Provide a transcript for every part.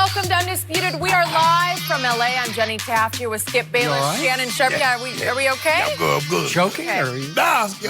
Welcome to Undisputed. We are live from LA. I'm Jenny Taft here with Skip Bayless, right? Shannon Sharp. Yeah, are we okay? I'm good. Choking? Okay. Or are you, Nah, Skip.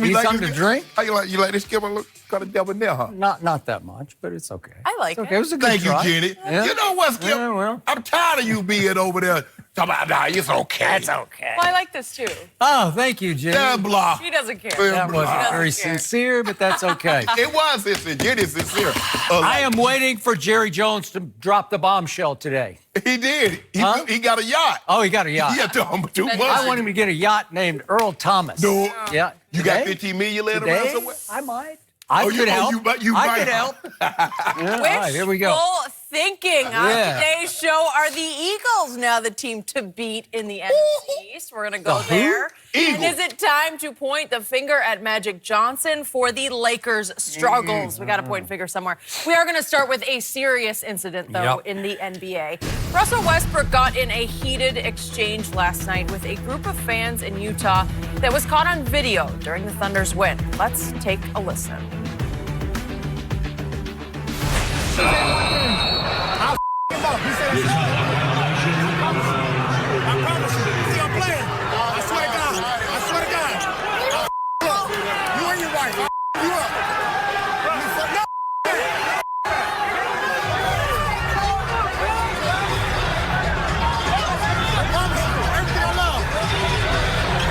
Need something to drink? How you like this, Skip? I look kind of debonair, huh? Not that much, but it's okay. I like It's okay. it. It was a good Thank try. you, Jenny. Yeah. You know what, Skip? Yeah, well. I'm tired of you being over there talking about, nah, it's okay. It's okay. Well, I like this too. Oh, thank you, Jimmy. Yeah, blah. He doesn't care. Yeah, That wasn't doesn't very care. sincere, but that's okay. It was sincere. Jenny's sincere. I am waiting for Jerry Jones to drop the bombshell today. He did. Huh? He got a yacht. Oh, he got a yacht. Yeah, 2 months. I want him to get a yacht named Earl Thomas. No. Yeah. You got Today? 15 million laying around Today? somewhere? I might. I Oh, could help. you I might. could help. Yeah, all right, here we go. Wishful thinking. On Yeah. today's show are the Eagles now the team to beat in the NFC East. We're going to go The who? there. And Eagles. is it time to point the finger at Magic Johnson for the Lakers' struggles? We got to point finger somewhere. We are going to start with a serious incident, though, Yep. in the NBA. Russell Westbrook got in a heated exchange last night with a group of fans in Utah that was caught on video during the Thunder's win. Let's take a listen. I promise you. See, I'm playing. I swear to God. I swear to God. I'll you and your wife. I'll you up. No. I promise you. Everything I love.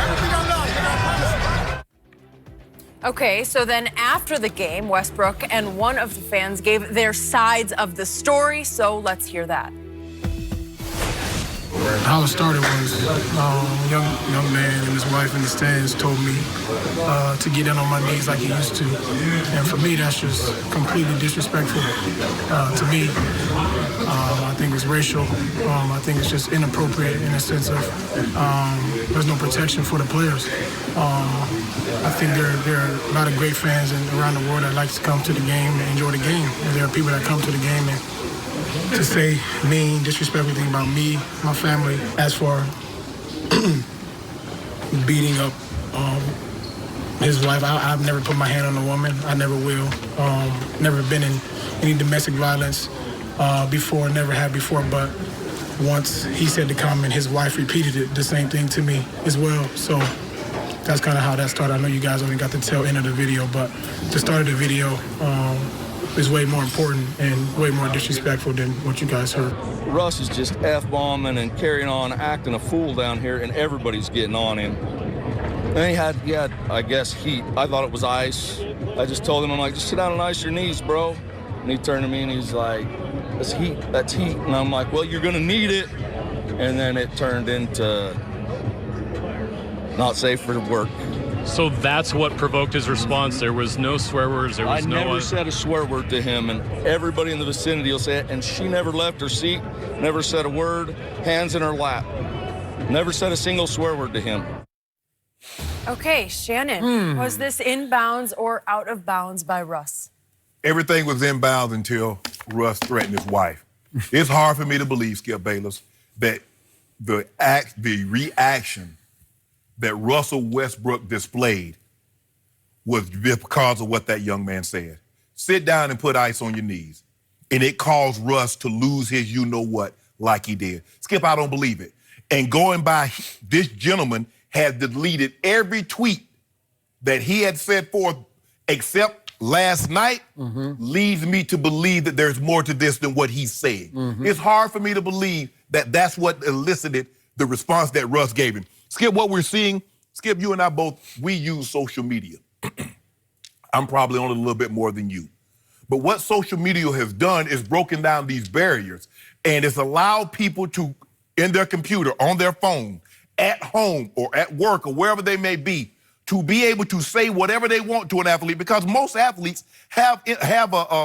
Everything I love. I promise you. Okay, so then after the game, Westbrook and one of the fans gave their sides of the story, so let's hear that. How it started was young man and his wife in the stands told me to get down on my knees like he used to, and for me that's just completely disrespectful to me. I think it's racial. I think it's just inappropriate in the sense of there's no protection for the players. I think there are a lot of great fans around the world that like to come to the game and enjoy the game, and there are people that come to the game and to say mean, disrespectful thing about me, my family. As for beating up his wife, I've never put my hand on a woman. I never will. Never been in any domestic violence before, never had before, but once he said the comment, his wife repeated it, the same thing to me as well. So that's kind of how that started. I know you guys only got the tail end of the video, but the start of the video is way more important and way more disrespectful than what you guys heard. Russ is just F-bombing and carrying on, acting a fool down here, and everybody's getting on him. And he had, I guess, heat. I thought it was ice. I just told him, I'm like, just sit down and ice your knees, bro. And he turned to me and he's like, that's heat. And I'm like, well, you're gonna need it. And then it turned into not safe for work. So that's what provoked his response. There was no swear words. There I was never said a swear word to him, and everybody in the vicinity will say it. And she never left her seat, never said a word, hands in her lap. Never said a single swear word to him. Okay, Shannon, was this inbounds or out of bounds by Russ? Everything was inbounds until Russ threatened his wife. It's hard for me to believe, Skip Bayless, that the reaction that Russell Westbrook displayed was because of what that young man said. Sit down and put ice on your knees. And it caused Russ to lose his you-know-what like he did. Skip, I don't believe it. And going by, this gentleman had deleted every tweet that he had set forth except last night, leads me to believe that there's more to this than what he's saying. It's hard for me to believe that that's what elicited the response that Russ gave him. Skip, what we're seeing, Skip, you and I both, we use social media. I'm probably on it a little bit more than you. But what social media has done is broken down these barriers, and it's allowed people to, in their computer, on their phone, at home or at work or wherever they may be, to be able to say whatever they want to an athlete, because most athletes have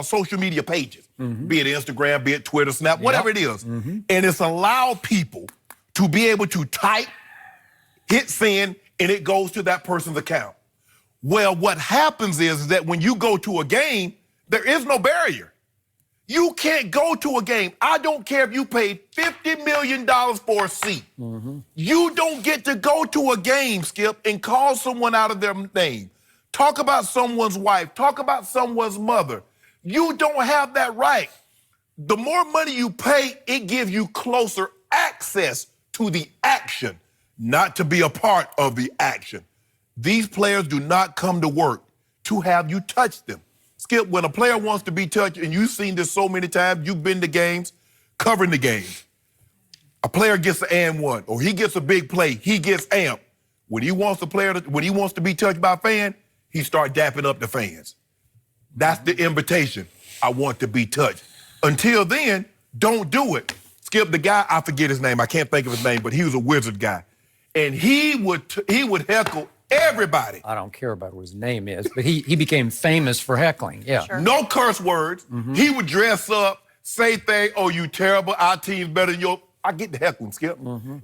social media pages, be it Instagram, be it Twitter, Snap, whatever it is. And it's allowed people to be able to type, hit send, and it goes to that person's account. Well, what happens is that when you go to a game, there is no barrier. You can't go to a game. I don't care if you paid $50 million for a seat. You don't get to go to a game, Skip, and call someone out of their name. Talk about someone's wife. Talk about someone's mother. You don't have that right. the more money you pay, it gives you closer access to the action, not to be a part of the action. These players do not come to work to have you touch them. Skip, when a player wants to be touched, and you've seen this so many times, you've been to games, covering the games. A player gets an and one, or he gets a big play, he gets amped. When he wants to be touched by a fan, he starts dapping up the fans. That's the invitation. I want to be touched. Until then, don't do it. Skip, the guy, I forget his name, I can't think of his name, but he was a Wizard guy. And he would heckle everybody. I don't care about what his name is, but he became famous for heckling. Yeah. Sure. No curse words. He would dress up, say things, oh, you terrible, our team's better than yours. I get the heckling, Skip.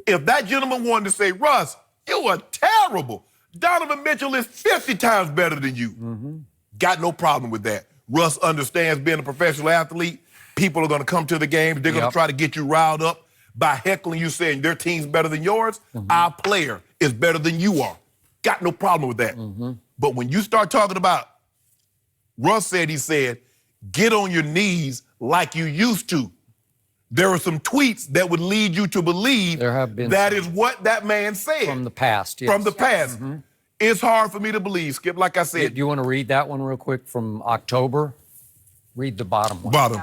If that gentleman wanted to say, Russ, you are terrible. Donovan Mitchell is 50 times better than you. Got no problem with that. Russ understands being a professional athlete. People are going to come to the game. They're going to try to get you riled up by heckling you, saying their team's better than yours. Our player is better than you are. Got no problem with that. But when you start talking about, Russ said, he said, get on your knees like you used to. There are some tweets that would lead you to believe There have been that some. is what that man said. From the past, yes. From the past. It's hard for me to believe, Skip, like I Do said. you want to read that one real quick from October? Read the bottom one. Bottom.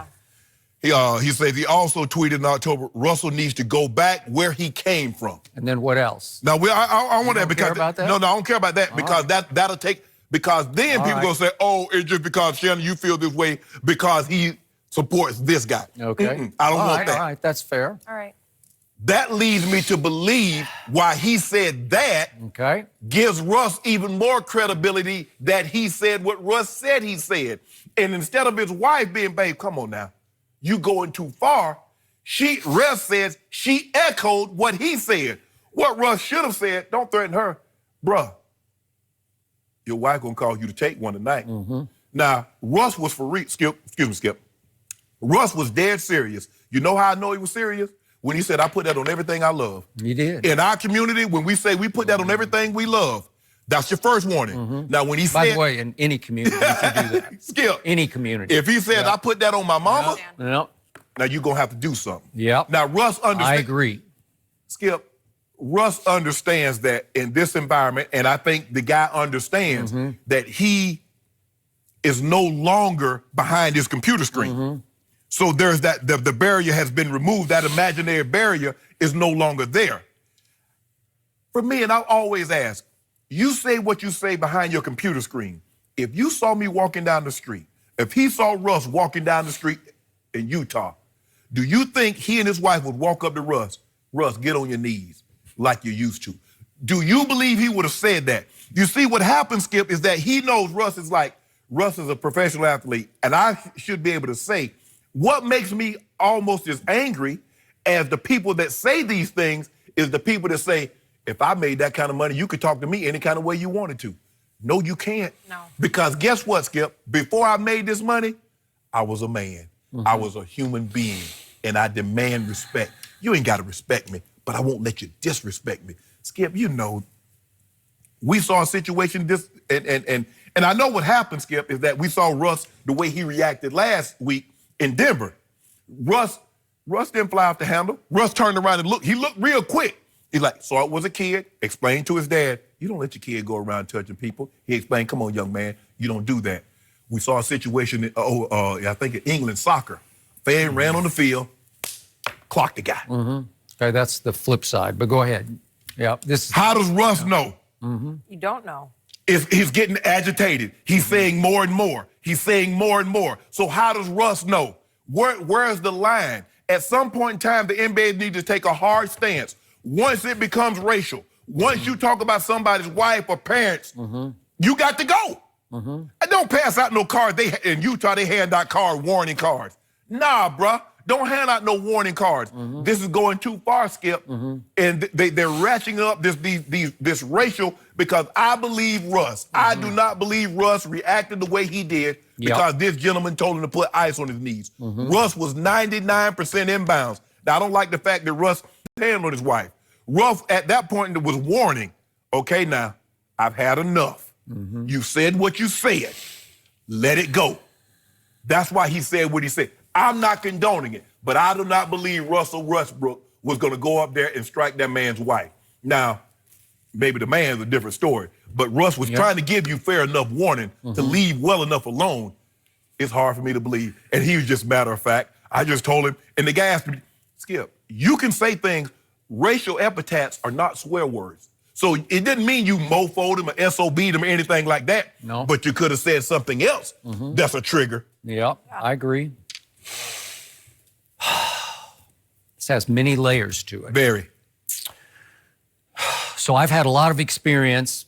He says he also tweeted in October, Russell needs to go back where he came from. And then what else? Now, I want that because... care about that? No, I don't care about that because that'll take... Because then people right. going to say, oh, it's just because, Shannon, you feel this way because he supports this guy. Okay. I don't want that. All right, that's fair. All right. That leads me to believe why he said that Okay. gives Russ even more credibility that he said what Russ said he said. And instead of his wife being, babe, come on now, you going too far, Russ says she echoed what he said. What Russ should have said, don't threaten her. Bruh, your wife gonna call you to take one tonight. Now, Russ was for real, Skip. Russ was dead serious. You know how I know he was serious? When he said, I put that on everything I love. He did. In our community, when we say we put that on everything we love, that's your first warning. Now, when he By said... the way, in any community, you should do that. Skip. Any community. If he said, I put that on my mama, Yep. now you're going to have to do something. Yep. Now, Russ understands... I agree. Skip, Russ understands that in this environment, and I think the guy understands that he is no longer behind his computer screen. So there's that, the barrier has been removed. That imaginary barrier is no longer there. For me, and I always ask, you say what you say behind your computer screen. If you saw me walking down the street, if he saw Russ walking down the street in Utah, do you think he and his wife would walk up to Russ, get on your knees like you used to? Do you believe he would have said that? You see, what happens, Skip, is that he knows Russ is a professional athlete, and I should be able to say, what makes me almost as angry as the people that say these things is the people that say, if I made that kind of money, you could talk to me any kind of way you wanted to. No, you can't. No. Because guess what, Skip? Before I made this money, I was a man. I was a human being, and I demand respect. You ain't got to respect me, but I won't let you disrespect me. Skip, you know, we saw a situation and I know what happened, Skip, is that we saw Russ, the way he reacted last week in Denver. Russ didn't fly off the handle. Russ turned around and looked. He looked real quick. He's like, saw it was a kid, explained to his dad, you don't let your kid go around touching people. He explained, come on, young man, you don't do that. We saw a situation, I think in England soccer. Fan ran on the field, clocked the guy. Okay, that's the flip side, but go ahead. Yeah, How does Russ know? You don't know. He's getting agitated. He's saying more and more. He's saying more and more. So how does Russ know? Where's the line? At some point in time, the NBA needs to take a hard stance. Once it becomes racial, once you talk about somebody's wife or parents, you got to go. And don't pass out no cards. In Utah, they hand out warning cards. Nah, bruh. Don't hand out no warning cards. This is going too far, Skip. And they're ratcheting up this racial because I believe Russ. I do not believe Russ reacted the way he did because this gentleman told him to put ice on his knees. Russ was 99% inbounds. Now, I don't like the fact that Russ hand on his wife. Russ, at that point, was warning, okay, now, I've had enough. You said what you said. Let it go. That's why he said what he said. I'm not condoning it, but I do not believe Russell Westbrook was going to go up there and strike that man's wife. Now, maybe the man's a different story, but Russ was trying to give you fair enough warning to leave well enough alone. It's hard for me to believe. And he was just matter of fact. I just told him, and the guy asked me, Skip, you can say things, racial epithets are not swear words. So it didn't mean you mofoed him or SOB'd him or anything like that. No. But you could have said something else that's a trigger. Yeah, I agree. This has many layers to it. Very. So I've had a lot of experience